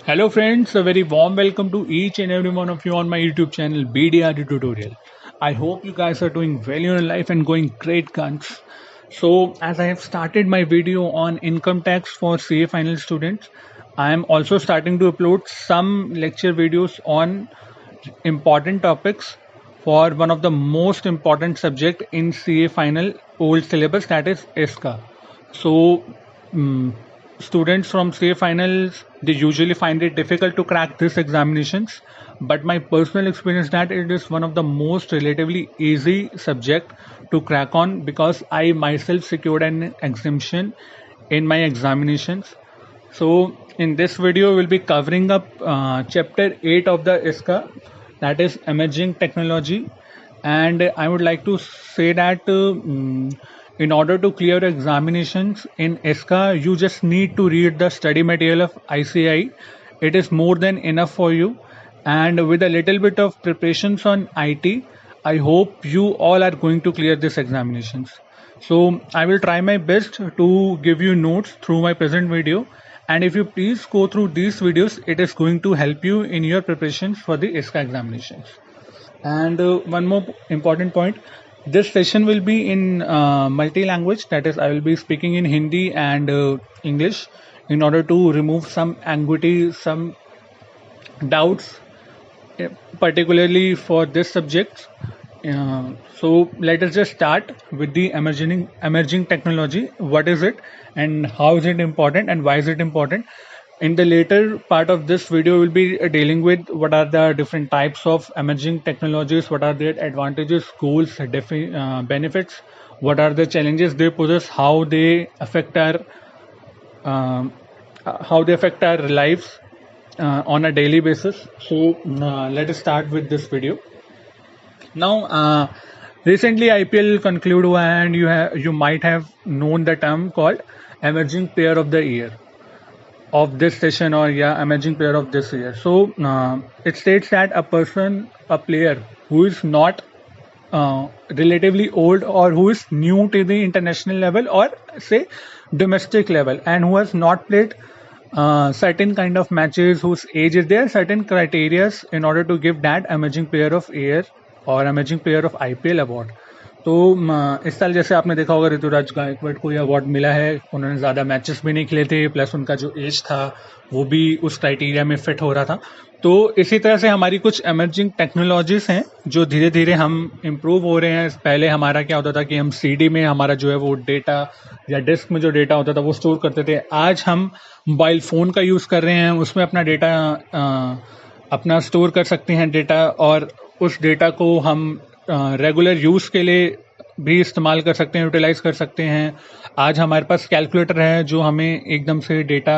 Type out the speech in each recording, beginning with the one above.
Hello friends, a very warm welcome to each and every one of you on my YouTube channel BDRD Tutorial. I hope you guys are doing well in your life and going great guns. So as I have started my video on income tax for CA final students, I am also starting to upload some lecture videos on important topics for one of the most important subject in CA final old syllabus, that is ISCA. So mm students from CA finals, they usually find it difficult to crack these examinations, but my personal experience that it is one of the most relatively easy subject to crack on because I myself secured an exemption in my examinations. So in this video, we'll be covering up chapter 8 of the ISCA, that is emerging technology. And I would like to say that in order to clear examinations in ISCA, you just need to read the study material of ICI. It is more than enough for you. And with a little bit of preparations on IT, I hope you all are going to clear these examinations. So I will try my best to give you notes through my present video, and if you please go through these videos, it is going to help you in your preparations for the ISCA examinations. And one more important point, this session will be in multi-language, that is I will be speaking in Hindi and English in order to remove some ambiguity, some doubts, particularly for this subject. So let us just start with the emerging technology. What is it, and how is it important, and why is it important? In the later part of this video, we'll be dealing with what are the different types of emerging technologies, what are their advantages, goals, benefits, what are the challenges they possess, um, how they affect our lives on a daily basis. So let us start with this video. Now, recently IPL concluded and you might have known the term called emerging player of the year of this session, or yeah, emerging player of this year. So it states that a player who is not relatively old, or who is new to the international level, or say domestic level, and who has not played certain kind of matches, whose age is there, certain criteria in order to give that emerging player of year और emerging player of IPL award. तो इस साल जैसे आपने देखा होगा ऋतुराज गायकवाड़ को ये अवार्ड मिला है. उन्होंने ज़्यादा मैचेस भी नहीं खेले थे, प्लस उनका जो एज था वो भी उस क्राइटेरिया में फिट हो रहा था. तो इसी तरह से हमारी कुछ एमर्जिंग टेक्नोलॉजीज हैं जो धीरे धीरे हम इम्प्रूव हो रहे हैं. पहले हमारा क्या होता था कि हम सीडी में हमारा जो है वो डेटा, या डिस्क में जो डेटा होता था वो स्टोर करते थे. आज हम मोबाइल फ़ोन का यूज़ कर रहे हैं, उसमें अपना डेटा अपना स्टोर कर सकते हैं डेटा, और उस डेटा को हम रेगुलर यूज़ के लिए भी इस्तेमाल कर सकते हैं, यूटिलाइज कर सकते हैं. आज हमारे पास कैलकुलेटर है जो हमें एकदम से डेटा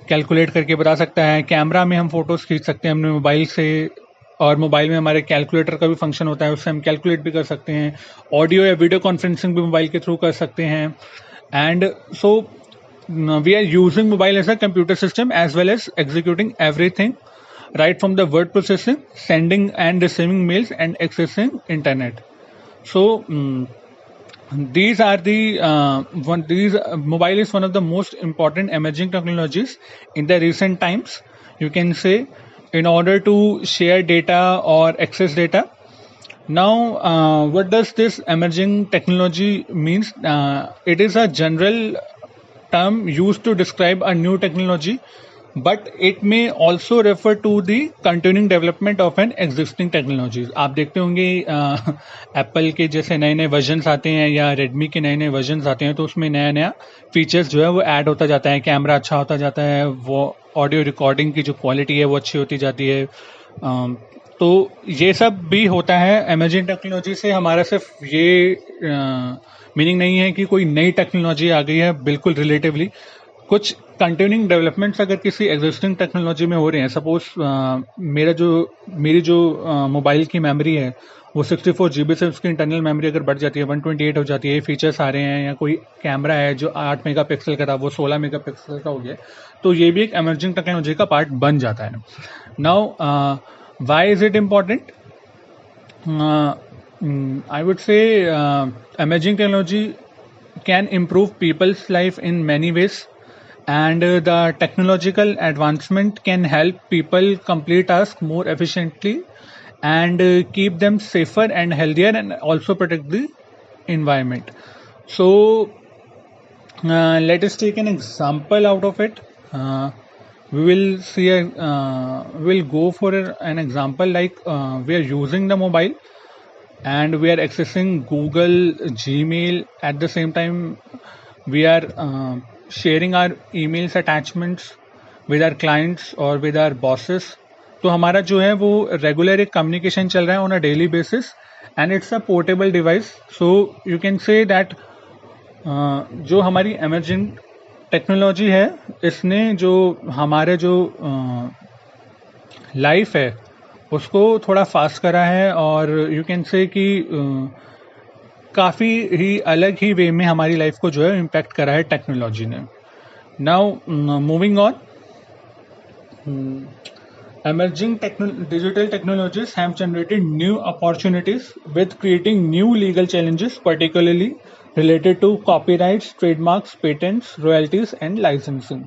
कैलकुलेट करके बता सकता है. कैमरा में हम फोटोज़ खींच सकते हैं अपने मोबाइल से, और मोबाइल में हमारे कैलकुलेटर का भी फंक्शन होता है, उससे हम कैलकुलेट भी कर सकते हैं. ऑडियो या वीडियो कॉन्फ्रेंसिंग भी मोबाइल के थ्रू कर सकते हैं. And so we are using mobile as a computer system as well as executing everything, right from the word processing, sending and receiving mails, and accessing internet. So these are the mobile is one of the most important emerging technologies in the recent times, you can say, in order to share data or access data. Now what does this emerging technology means? It is a general term used to describe a new technology, but it may also refer to the continuing development of an existing technologies. आप देखते होंगे Apple के जैसे नए नए versions आते हैं, या रेडमी के नए नए वर्जन्स आते हैं, तो उसमें नया नया फीचर्स जो है वो ऐड होता जाता है. कैमरा अच्छा होता जाता है, वो ऑडियो रिकॉर्डिंग की जो क्वालिटी है वो अच्छी होती जाती है. तो ये सब भी होता है एमर्जिंग टेक्नोलॉजी से. हमारा सिर्फ ये मीनिंग नहीं है कि कोई नई टेक्नोलॉजी आ गई है, बिल्कुल रिलेटिवली कुछ कंटिन्यूइंग डेवलपमेंट्स अगर किसी एग्जिस्टिंग टेक्नोलॉजी में हो रहे हैं. सपोज मेरी जो मोबाइल की मेमोरी है वो 64 GB से उसकी इंटरनल मेमोरी अगर बढ़ जाती है 128 हो जाती है, फीचर्स आ रहे हैं, या कोई कैमरा है जो 8 मेगापिक्सल का था वो 16 मेगापिक्सल का हो गया, तो ये भी एक एमर्जिंग टेक्नोलॉजी का पार्ट बन जाता है. Now why is it important? I would say emerging technology can improve people's life in many ways, and the technological advancement can help people complete tasks more efficiently and keep them safer and healthier and also protect the environment. So let us take an example out of it. We will see we'll go for an example like we are using the mobile and we are accessing Google, Gmail. At the same time, we are sharing our emails attachments with our clients और with our bosses. तो हमारा जो है वो regular एक communication चल रहा है on a daily basis and it's a portable device. So you can say that जो हमारी एमर्जिंग टेक्नोलॉजी है इसने जो हमारे जो लाइफ है उसको थोड़ा फास्ट करा है और यू कैन से कि काफ़ी ही अलग ही वे में हमारी लाइफ को जो है इम्पैक्ट करा है टेक्नोलॉजी ने. Now moving on, emerging digital technologies have generated new opportunities with creating new legal challenges, particularly related to copyrights, trademarks, patents, royalties, and licensing.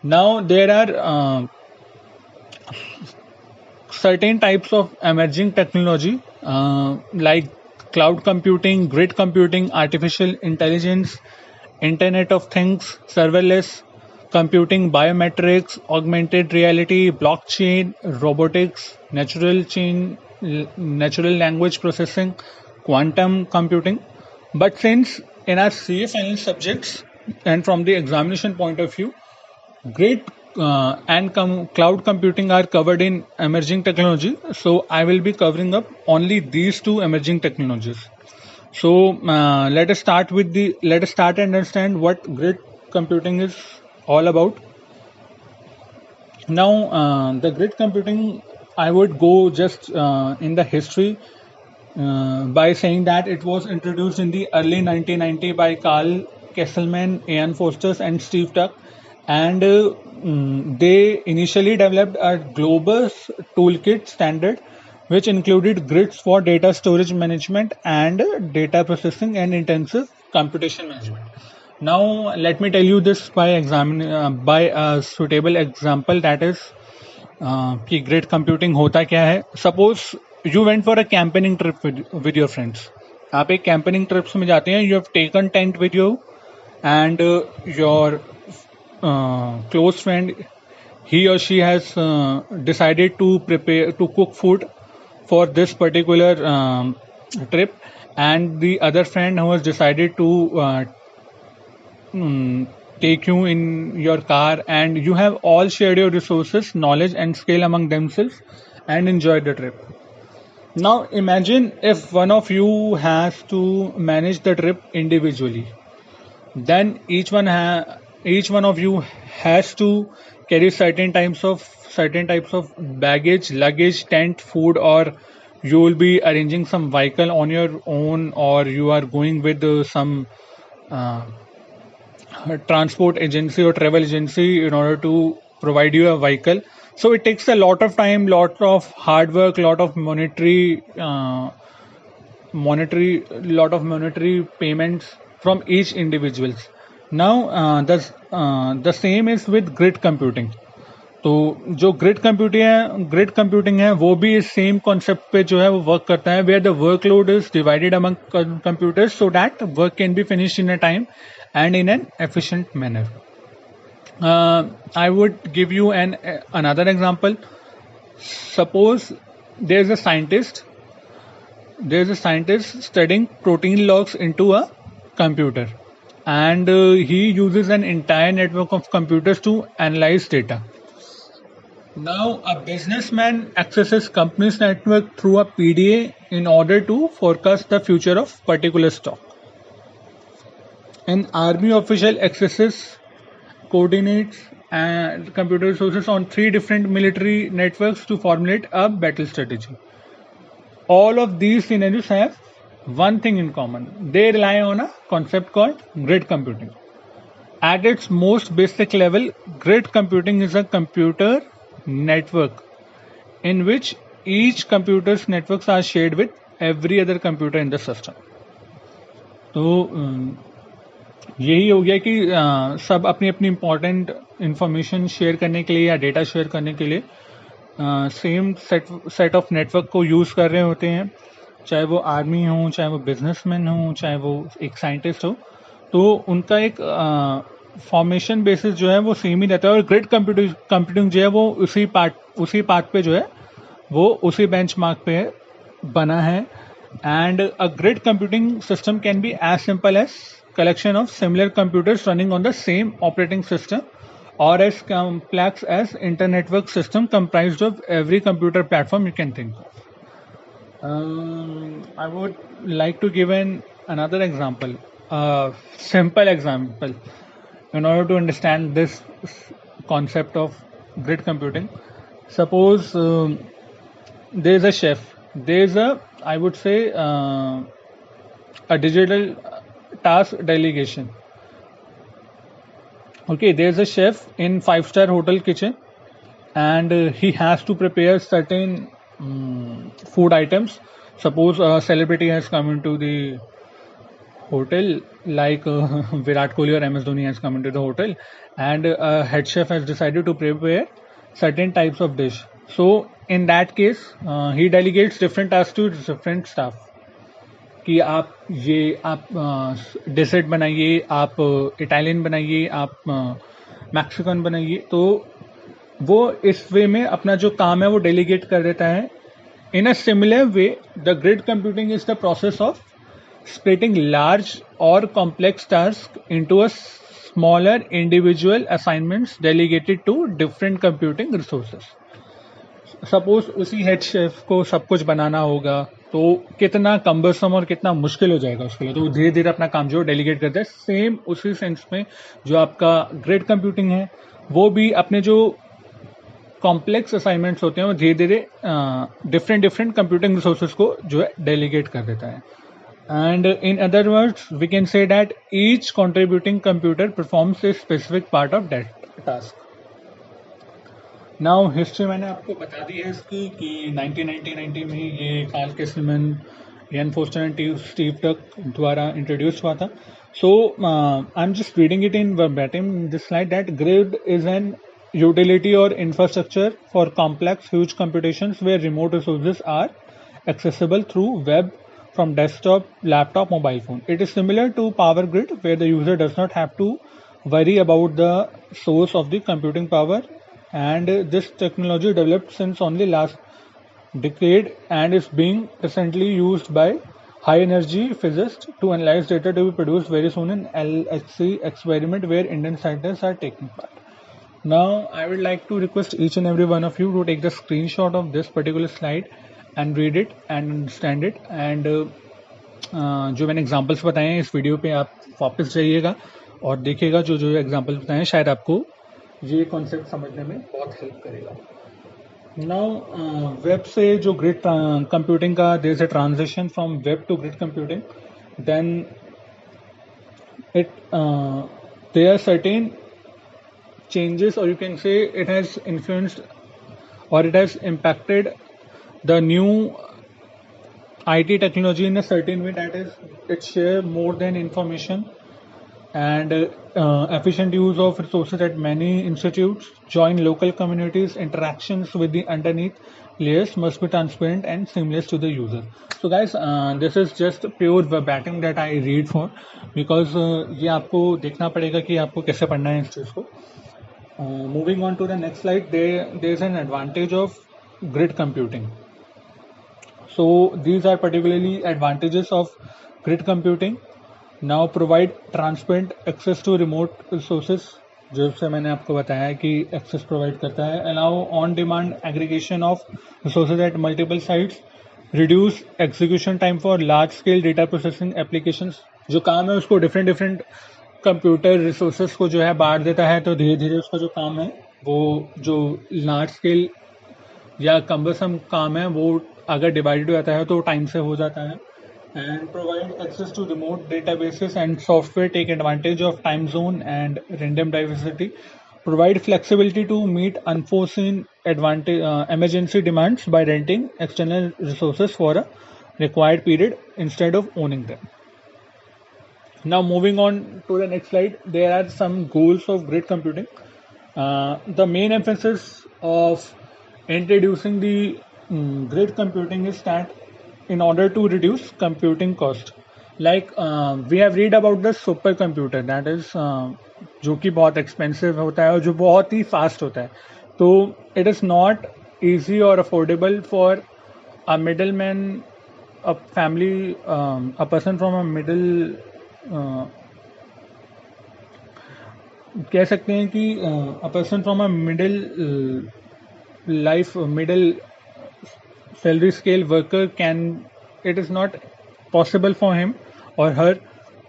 Now, there are certain types of emerging technology like cloud computing, grid computing, artificial intelligence, Internet of Things, serverless computing, biometrics, augmented reality, blockchain, robotics, natural language processing, quantum computing. But since in our CA final subjects and from the examination point of view, grid and cloud computing are covered in emerging technology, so I will be covering up only these two emerging technologies. So let us start and understand what grid computing is all about. Now, the grid computing, I would go just in the history by saying that it was introduced in the early 1990 by Carl Kesselman, Ian Foster, and Steve Tuck, and they initially developed a global toolkit standard which included grids for data storage management and data processing and intensive computation management. Now, let me tell you this by a suitable example, that is कि grid computing होता क्या है. Suppose you went for a campaigning trip with your friends. आप एक campaigning trips में जाते हैं. You have taken tent with you, and your close friend, he or she has decided to cook food for this particular trip, and the other friend who has decided to take you in your car, and you have all shared your resources, knowledge and skill among themselves and enjoyed the trip. Now imagine if one of you has to manage the trip individually. Then each one of you has to carry certain types of baggage, luggage, tent, food, or you will be arranging some vehicle on your own, or you are going with some transport agency or travel agency in order to provide you a vehicle. So it takes a lot of time, lot of hard work, lot of monetary payments from each individuals. Now the same is with grid computing. तो जो grid computing है वो भी इस same concept पे जो है वो वर्क करता है, where the workload is divided among computers so that work can be finished in a time and in an efficient manner. I would give you another example. Suppose there is a scientist studying protein logs into a computer, and he uses an entire network of computers to analyze data. Now a businessman accesses company's network through a PDA in order to forecast the future of particular stock. An army official accesses coordinates and computer resources on 3 different military networks to formulate a battle strategy. All of these scenarios have one thing in common. They rely on a concept called grid computing. At its most basic level, grid computing is a computer network in which each computer's networks are shared with every other computer in the system. So यही हो गया कि सब अपनी अपनी important information share करने के लिए या डेटा शेयर करने के लिए सेम सेट ऑफ नेटवर्क को यूज़ कर रहे होते हैं, चाहे वो आर्मी हो, चाहे वो बिजनेसमैन हो, चाहे वो एक साइंटिस्ट हो। तो उनका एक फॉर्मेशन बेसिस जो है वो सेम ही रहता है, और ग्रिड कंप्यूटिंग जो है वो उसी पार्ट पे जो है वो उसी बेंचमार्क पे बना है। And a grid computing system can be as simple as collection of similar computers running on the same operating system, or as complex as internetwork system comprised of every computer platform you can think of. I would like to give another example, a simple example, in order to understand this concept of grid computing. Suppose there is a chef, there is I would say a digital task delegation. Okay, there's a chef in 5-star hotel kitchen, and he has to prepare certain food items. Suppose a celebrity has come into the hotel, like Virat Kohli or MS Dhoni has come into the hotel, and a head chef has decided to prepare certain types of dish. So in that case, he delegates different tasks to different staff. कि आप desert बनाइए, आप Italian बनाइए, आप Mexican बनाइए। तो वो इस वे में अपना जो काम है वो डेलीगेट कर देता है। In a similar way, the grid computing is the process of splitting large or complex tasks into a smaller individual assignments delegated to different computing resources. Suppose उसी हेड शेफ को सब कुछ बनाना होगा, तो कितना कम्बरसम और कितना मुश्किल हो जाएगा उसके लिए। तो धीरे धीरे अपना काम जो डेलीगेट करता है। सेम उसी सेंस में जो आपका ग्रिड कंप्यूटिंग है वो भी अपने जो कॉम्प्लेक्स असाइनमेंट्स होते हैं वो धीरे धीरे डिफरेंट कंप्यूटिंग रिसोर्सेज को जो है डेलीगेट कर देता है। And in other words we can say that each contributing computer performs a specific part of that task. Now history मैंने आपको बता दी है इसकी कि 1990 में ये Carl Kesselman, Ian Foster and Steve Tuecke द्वारा इंट्रोड्यूस हुआ था। So I am just reading it in verbatim this slide that grid is an utility or infrastructure for complex huge computations where remote resources are accessible through web from desktop, laptop, mobile phone. It is similar to power grid where the user does not have to worry about the source of the computing power, and this technology developed since only last decade and is being recently used by high energy physicists to analyze data to be produced very soon in LHC experiment where Indian scientists are taking part. Now I would like to request each and every one of you to take the screenshot of this particular slide and read it and understand it, and जो मैंने examples बताए हैं इस video पे आप वापस जाइएगा और देखिएगा जो जो एग्जाम्पल्स बताए हैं, शायद आपको ये कॉन्सेप्ट समझने में बहुत हेल्प करेगा। नाउ वेब से जो ग्रिड कंप्यूटिंग का there is a transition from web to grid computing, then it there are certain changes, or you can say it has influenced or it has impacted the new IT technology in a certain way, that is it share more than information and efficient use of resources at many institutes, join local communities, interactions with the underneath layers must be transparent and seamless to the user. So guys, this is just pure verbatim that I read for, because ये आपको देखना पड़ेगा कि आपको कैसे पढ़ना है इस चीज़ को। Moving on to the next slide, there is an advantage of grid computing. So these are particularly advantages of grid computing. Now provide transparent access to remote resources, जो से मैंने आपको बताया है कि access provide करता है। Allow on demand aggregation of resources at multiple sites. Reduce execution time for large scale data processing applications. जो काम है उसको different कंप्यूटर रिसोर्सेस को जो है बांट देता है, तो धीरे धीरे उसका जो काम है वो जो लार्ज स्केल या कम्बरसम काम है वो अगर डिवाइडेड हो जाता है तो टाइम से हो जाता है। And provide access to remote databases and software take advantage of time zone and random diversity, provide flexibility to meet unforeseen emergency demands by renting external resources for a required period instead of owning them. Now moving on to the next slide, there are some goals of grid computing. The main emphasis of introducing the grid computing is that in order to reduce computing cost, like we have read about the super computer, that is जो कि बहुत expensive होता है और जो बहुत ही fast होता है, तो it is not easy or affordable for a middleman, a family, a person from a middle, कह सकते हैं कि a person from a middle salary scale worker it is not possible for him or her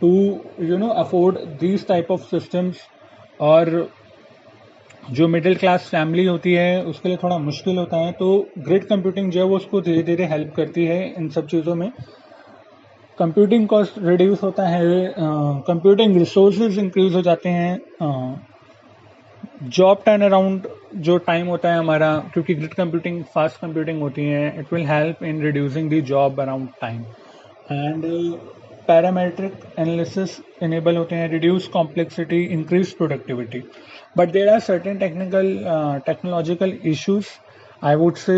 to afford these type of systems, और जो middle class family होती है उसके लिए थोड़ा मुश्किल होता है. तो ग्रिड कंप्यूटिंग जो है वो उसको धीरे धीरे हेल्प करती है इन सब चीज़ों में. कंप्यूटिंग कॉस्ट रिड्यूस होता है, कंप्यूटिंग रिसोर्सेज इंक्रीज हो जाते हैं, जॉब टर्न अराउंड जो टाइम होता है हमारा, क्योंकि ग्रिड कंप्यूटिंग फास्ट कंप्यूटिंग होती है, it will help in reducing the job around time. And parametric analysis enable होते हैं, reduce complexity, increase productivity. But there are certain technological issues I would say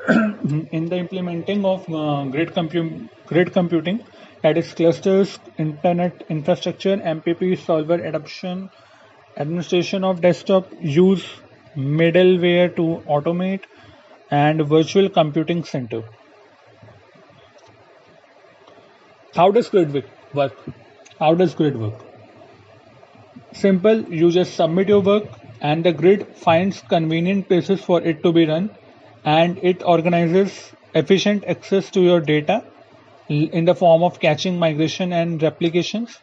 in the implementing of grid computing, that is clusters, internet infrastructure, MPP solver adoption, administration of desktop use, middleware to automate, and virtual computing center. How does grid work? How does grid work? Simple, you just submit your work and the grid finds convenient places for it to be run, and it organizes efficient access to your data in the form of caching, migration, and replications.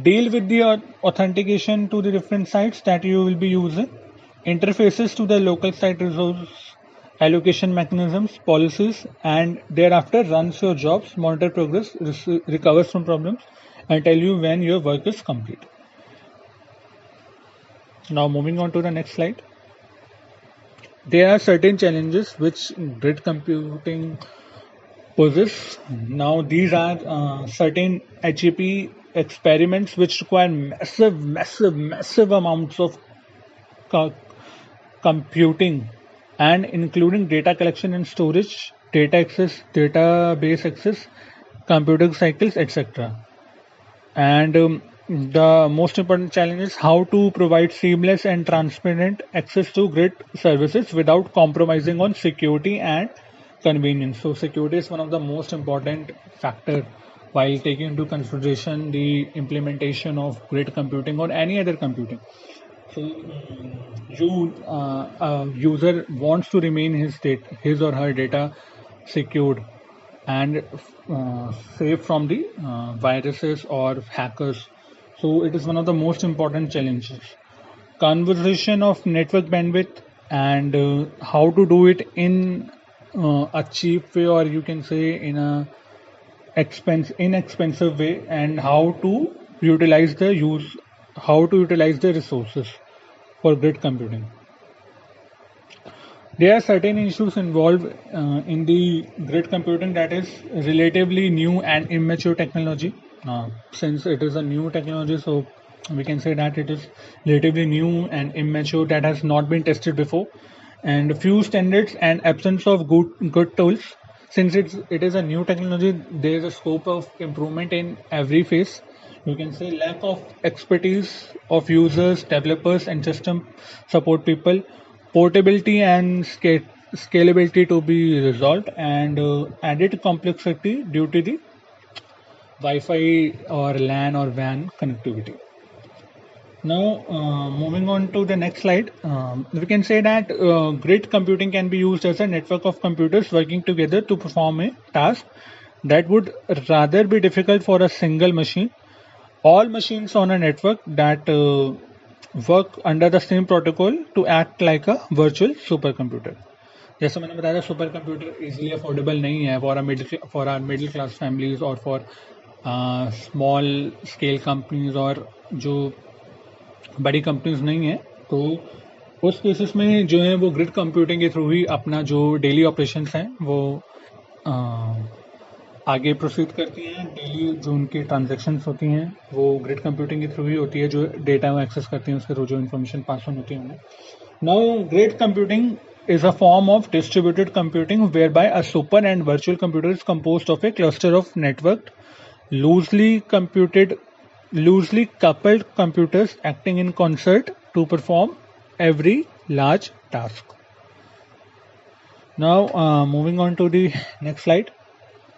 Deal with the authentication to the different sites that you will be using, interfaces to the local site resource allocation mechanisms, policies, and thereafter runs your jobs, monitor progress, recovers from problems, and tell you when your work is complete. Now moving on to the next slide. There are certain challenges which grid computing poses. Now these are certain HEP experiments which require massive amounts of computing, and including data collection and storage, data access, database access, computing cycles, etc. And the most important challenge is how to provide seamless and transparent access to grid services without compromising on security and convenience. So security is one of the most important factor while taking into consideration the implementation of grid computing or any other computing. So a user wants to remain his or her data secured and safe from the viruses or hackers. So it is one of the most important challenges. Conversation of network bandwidth and how to do it in a cheap way, or you can say in a inexpensive way, and how to utilize the resources for grid computing. There are certain issues involved in the grid computing, that is relatively new and immature technology. Since it is a new technology, so we can say that it is relatively new and immature, that has not been tested before, and few standards and absence of good tools. Since it is a new technology, there is a scope of improvement in every phase. You can say lack of expertise of users, developers, and system support people, portability and scalability to be resolved, and added complexity due to the Wi-Fi or LAN or WAN connectivity. Now, moving on to the next slide, we can say that grid computing can be used as a network of computers working together to perform a task that would rather be difficult for a single machine. All machines on a network that work under the same protocol to act like a virtual supercomputer. जैसे मैंने बताया, super computer easily affordable नहीं है for our middle class families और for small scale companies, और जो बड़ी companies नहीं है. तो उस केसेस में जो है वो ग्रिड कंप्यूटिंग के थ्रू ही अपना जो डेली ऑपरेशंस हैं वो आगे प्रोसीड करती हैं। डेली जो उनकी ट्रांजेक्शन्स होती हैं वो ग्रिड कंप्यूटिंग के थ्रू ही होती है, जो डेटा वो एक्सेस करती हैं उसके थ्रू जो इन्फॉर्मेशन पास ऑन होती है उन्हें। Now grid computing is a form of distributed computing whereby a super and virtual computer is composed of a cluster of networked, loosely coupled computers acting in concert to perform every large task. Now, moving on to the next slide.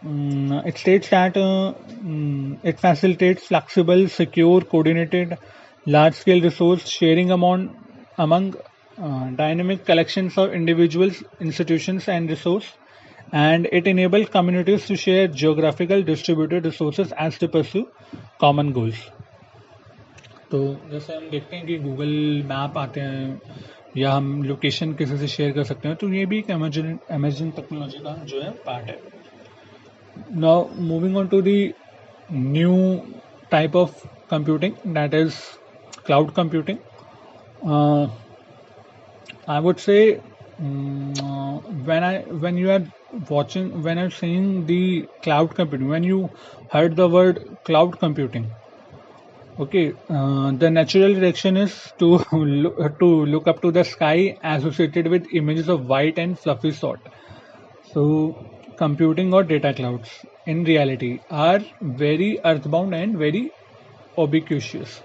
It states that it facilitates flexible, secure, coordinated, large-scale resource sharing among dynamic collections of individuals, institutions, and resources, and it enables communities to share geographical distributed resources as they pursue common goals. तो जैसे हम देखते हैं कि Google map आते हैं या हम लोकेशन किसी से शेयर कर सकते हैं, तो ये भी एक अमेजिंग टेक्नोलॉजी का जो है पार्ट है. Now moving on to the new type of computing, that is cloud computing. I would say when you are seeing the cloud computing, when you heard the word cloud computing, okay, the natural reaction is to look up to the sky associated with images of white and fluffy sort. So computing or data clouds in reality are very earthbound and very ubiquitous.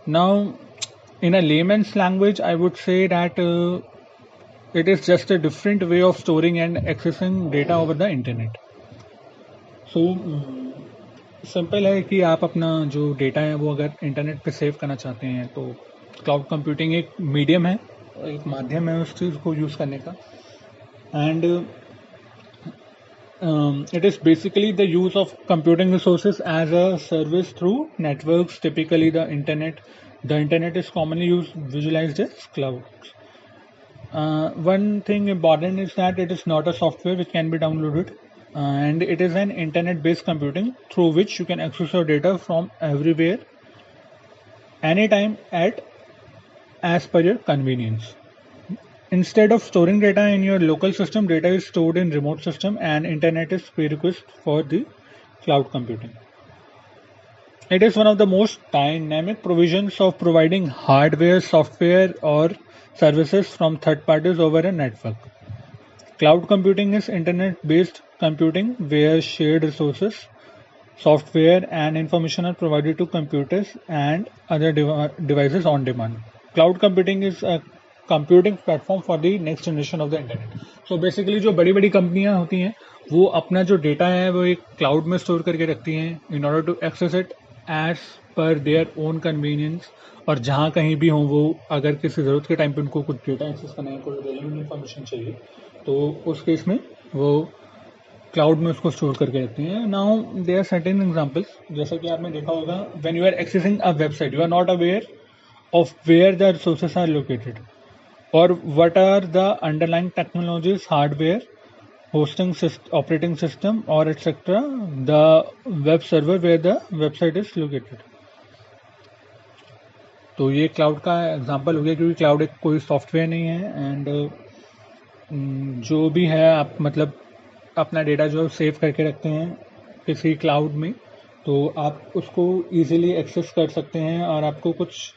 Now, in a layman's language, I would say that it is just a different way of storing and accessing data over the internet. So, simple है कि आप अपना जो data है वो अगर internet पे save करना चाहते हैं तो क्लाउड कंप्यूटिंग एक मीडियम है, एक माध्यम है उस चीज़ को यूज़ करने का. And it is basically the use of computing resources as a service through networks, typically the internet. The internet is commonly visualized as cloud. One thing important is that it is not a software which can be downloaded, and it is an internet-based computing through which you can access your data from everywhere, anytime, as per your convenience. Instead of storing data in your local system, data is stored in remote system, and internet is prerequisite for the cloud computing. It is one of the most dynamic provisions of providing hardware, software, or services from third parties over a network. Cloud computing is internet-based computing where shared resources, software, and information are provided to computers and other devices on demand. Cloud computing is a computing platform for the next generation of the internet. So basically जो बड़ी बड़ी कंपनियां होती हैं वो अपना जो data है वो एक क्लाउड में स्टोर करके रखती हैं in order to access it as per their own convenience. और जहाँ कहीं भी हो वो अगर किसी ज़रूरत के टाइम पे उनको कुछ डेटा एक्सेस करना है, कोई रेलेवेंट इन्फॉर्मेशन चाहिए, तो उस केस में वो क्लाउड में उसको स्टोर करके रखती हैं. Now there are certain examples, जैसा कि आपने देखा होगा, when you are accessing a website you are not aware of where the resources are located or what are the underlying technologies, hardware, hosting operating system, or etc. the web server where the website is located. तो ये cloud का example हो गया, क्योंकि cloud एक कोई software नहीं है. एंड जो भी है आप मतलब अपना डेटा जो सेव करके रखते हैं किसी क्लाउड में, तो आप उसको इजीली एक्सेस कर सकते हैं. और आपको कुछ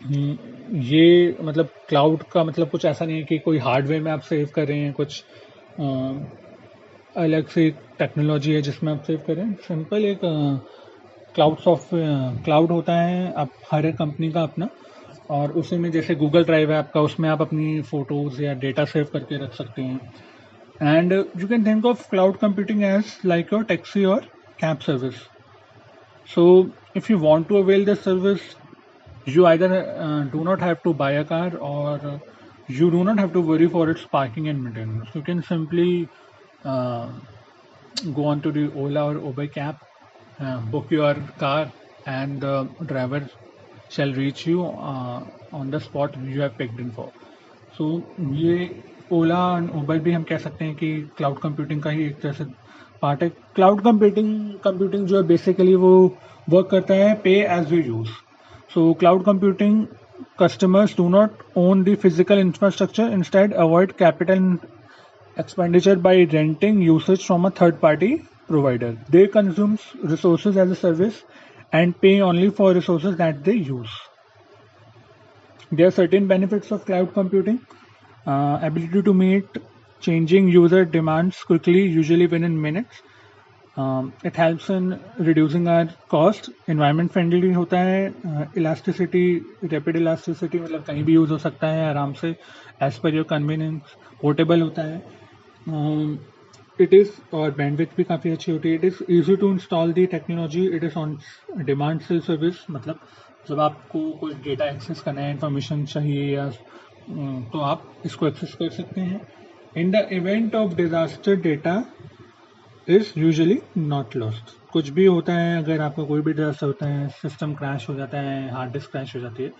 ये मतलब क्लाउड का मतलब कुछ ऐसा नहीं है कि कोई हार्डवेयर में आप सेव कर रहे हैं, कुछ अलग से टेक्नोलॉजी है जिसमें आप सेव कर रहे हैं. सिंपल एक क्लाउड होता है आप हर एक कंपनी का अपना, और उसी में जैसे गूगल ड्राइव है आपका, उसमें आप अपनी फोटोज या डेटा सेव करके रख सकते हैं. And you can think of cloud computing as like your taxi और cab service. So if you want to avail this service, you either do not have to buy a car, or you do not have to worry for its parking and maintenance. You can simply go on to the Ola or Uber cab, book your car, and the driver shall reach you on the spot you have picked in for. So ये Ola and Uber भी हम कह सकते हैं कि cloud computing का ही एक तरह से पार्ट है. क्लाउड कंप्यूटिंग जो है बेसिकली वो वर्क करता है pay as you use. So cloud computing customers do not own the physical infrastructure, instead avoid capital expenditure by renting usage from a third party provider. They consume resources as a service and pay only for resources that they use. There are certain benefits of cloud computing. Ability to meet changing user demands quickly, usually within minutes. It helps in reducing our cost. Environment friendly होता है. Elasticity, rapid elasticity, मतलब कहीं भी use हो सकता है आराम से as per your convenience. Portable होता है. It is और bandwidth भी काफ़ी अच्छी होती है. It is easy to install the technology. It is on demand self service. मतलब जब आपको कोई डेटा एक्सेस करना है, इंफॉर्मेशन चाहिए या तो आप इसको एक्सेस कर सकते हैं. In the event of disaster data is usually not lost. कुछ भी होता है, अगर आपका कोई भी डिजास्टर होता है, सिस्टम क्रैश हो जाता है, हार्ड डिस्क क्रैश हो जाती है,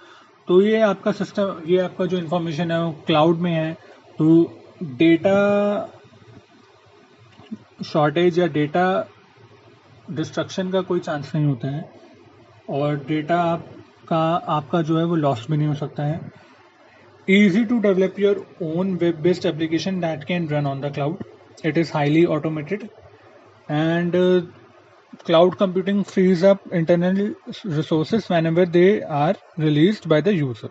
तो ये आपका सिस्टम, ये आपका जो इन्फॉर्मेशन है वो क्लाउड में है, तो डेटा शॉर्टेज या डेटा डिस्ट्रक्शन का कोई चांस नहीं होता है और डेटा आपका जो है वो लॉस्ट भी नहीं हो सकता है. Easy to develop your own web-based application that can run on the cloud. It is highly automated and cloud computing frees up internal resources whenever they are released by the user.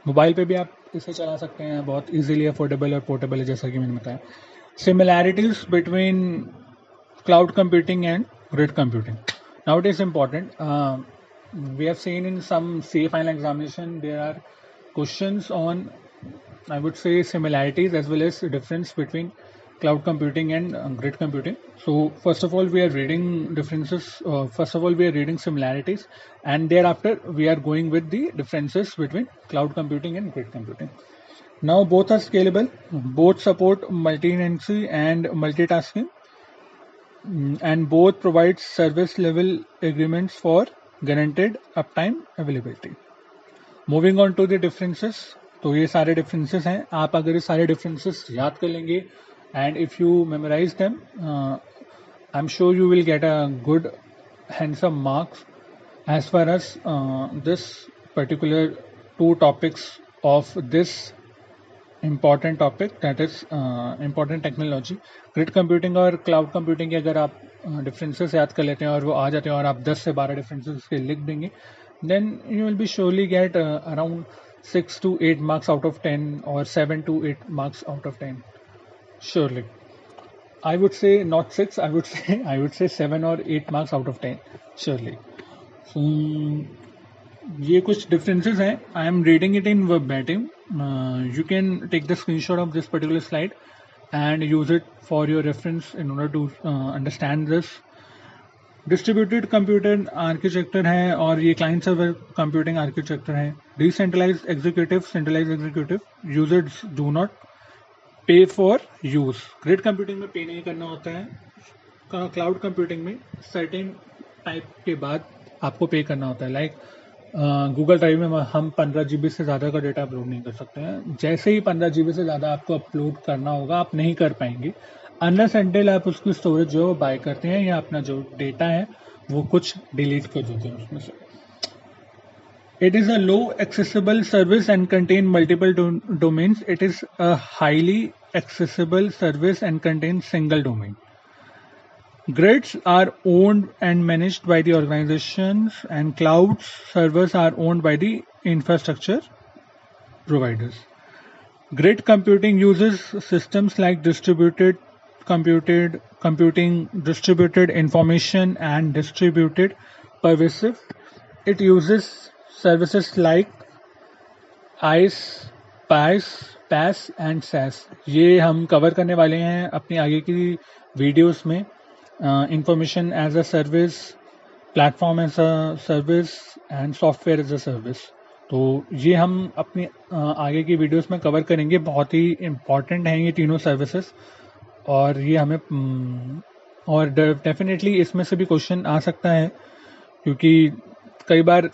Mobile पे भी आप इसे चला सकते हैं, बहुत easily affordable और portable है, जैसा कि मैंने बताया. Similarities between cloud computing and grid computing. Now it is important. We have seen in some CA final examination there are questions on, I would say, similarities as well as difference between cloud computing and grid computing. So first of all we are reading differences, first of all we are reading similarities, and thereafter we are going with the differences between cloud computing and grid computing. Now both are scalable, both support multi-tenancy and multitasking, and both provide service level agreements for guaranteed uptime availability. Moving on to the differences. तो ये सारे differences हैं. आप अगर ये सारे differences याद कर लेंगे and if you memorize them, I'm sure you will get a good handsome marks as far as this particular two topics of this important topic, that is important technology. Grid computing और cloud computing के अगर आप differences याद कर लेते हैं और वो आ जाते हैं और आप 10 से 12 डिफरेंसेस उसके लिख देंगे, then you will be surely get around 6 to 8 marks out of 10 or 7 to 8 marks out of 10 surely. I would say not 6, I would say 7 or 8 marks out of 10 surely. So ये कुछ differences हैं. I am reading it in verbatim. You can take the screenshot of this particular slide and use it for your reference in order to understand this. Distributed computer architecture है और ये client server computing architecture है. Decentralised executive, centralised executive. Users do not pay for use. Grid computing में pay नहीं करना होता है. Cloud computing में सर्टेन टाइप के बाद आपको पे करना होता है. लाइक गूगल ड्राइव में हम 15 GB से ज़्यादा का डेटा अपलोड नहीं कर सकते हैं. जैसे ही 15 GB से ज़्यादा आपको अपलोड करना होगा आप नहीं कर पाएंगे अनलेस अनटिल आप उसकी स्टोरेज जो बाय करते हैं या अपना जो डेटा है वो कुछ डिलीट कर देते हैं उसमें से. It is a low accessible service and contain multiple domains. It is a highly accessible service and contain single domain. Grids are owned and managed by the organizations, and cloud servers are owned by the infrastructure providers. Grid computing uses systems like distributed computing, distributed information, and distributed pervasive. It uses services like IaaS, PaaS and SaaS. ये हम cover करने वाले हैं अपनी आगे की videos में. Information as a service, platform as a service and software as a service. तो ये हम अपनी आगे की वीडियोस में कवर करेंगे. बहुत ही इम्पॉर्टेंट हैं ये तीनों सर्विसेज और ये हमें और डेफिनेटली इसमें से भी क्वेश्चन आ सकता है क्योंकि कई बार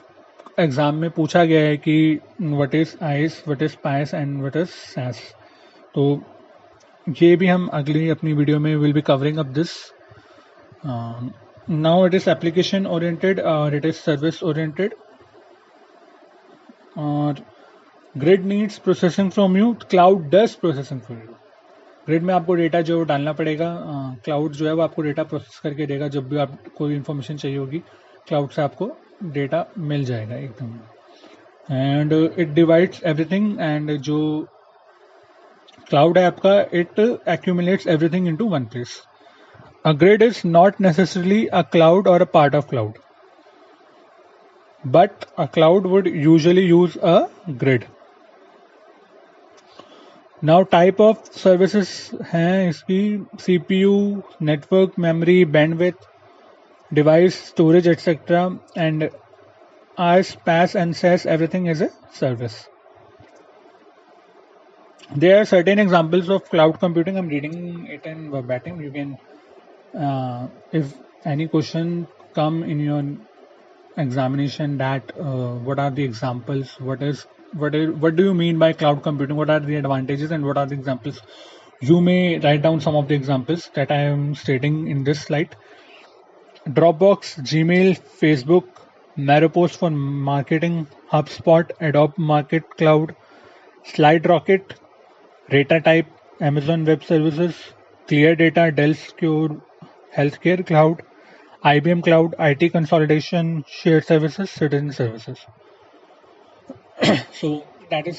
एग्ज़ाम में पूछा गया है कि what is IaaS, what is PaaS and what is SaaS. तो ये भी हम अगली अपनी वीडियो में will be covering up this. Now it is application oriented or it is service oriented. और grid needs processing from you, cloud does processing for you. Grid में आपको डेटा जो डालना पड़ेगा, क्लाउड जो है वो आपको डेटा प्रोसेस करके देगा। जब भी आप कोई इन्फॉर्मेशन चाहिए होगी क्लाउड से आपको डेटा मिल जाएगा एकदम। And it divides everything, and जो क्लाउड है आपका, it accumulates everything into one place. A grid is not necessarily a cloud और a part of cloud, but a cloud would usually use a grid. Now type of services हैं इसकी CPU, network, memory, bandwidth, device, storage, etc. and IaaS, PaaS and SaaS, everything is a service. There are certain examples of cloud computing. I'm reading it in verbatim. You can, if any question come in your examination, that what are the examples, what do you mean by cloud computing, what are the advantages and what are the examples, you may write down some of the examples that I am stating in this slide. Dropbox, Gmail, Facebook, Maropost for marketing, HubSpot, Adobe Market Cloud, SlideRocket, DataType, Amazon Web Services, ClearData, Dell Secure Healthcare Cloud, IBM Cloud, IT Consolidation, Shared Services, Citizen Services. So that is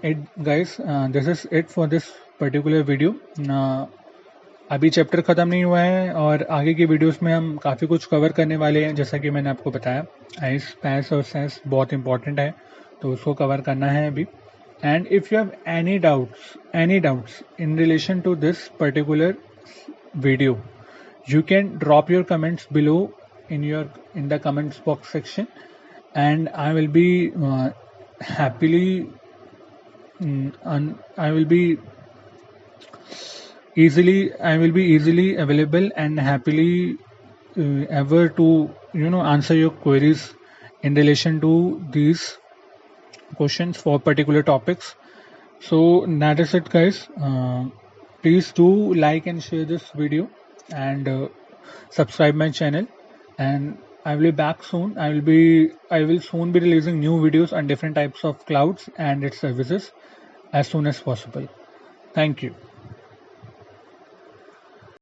it, guys. This is it for this particular video. अभी chapter ख़त्म नहीं हुआ है और आगे की videos में हम काफ़ी कुछ कवर करने वाले हैं। जैसा कि मैंने आपको बताया, आइस, पैस और सेंस बहुत इंपॉर्टेंट है, तो उसको कवर करना है अभी। And if you have any doubts in relation to this particular video, you can drop your comments below in the comments box section, and I will be easily available and happily ever to answer your queries in relation to these questions for particular topics. So that is it, guys. Please do like and share this video, and subscribe my channel, and I will be back soon. I will soon be releasing new videos on different types of clouds and its services as soon as possible. Thank you.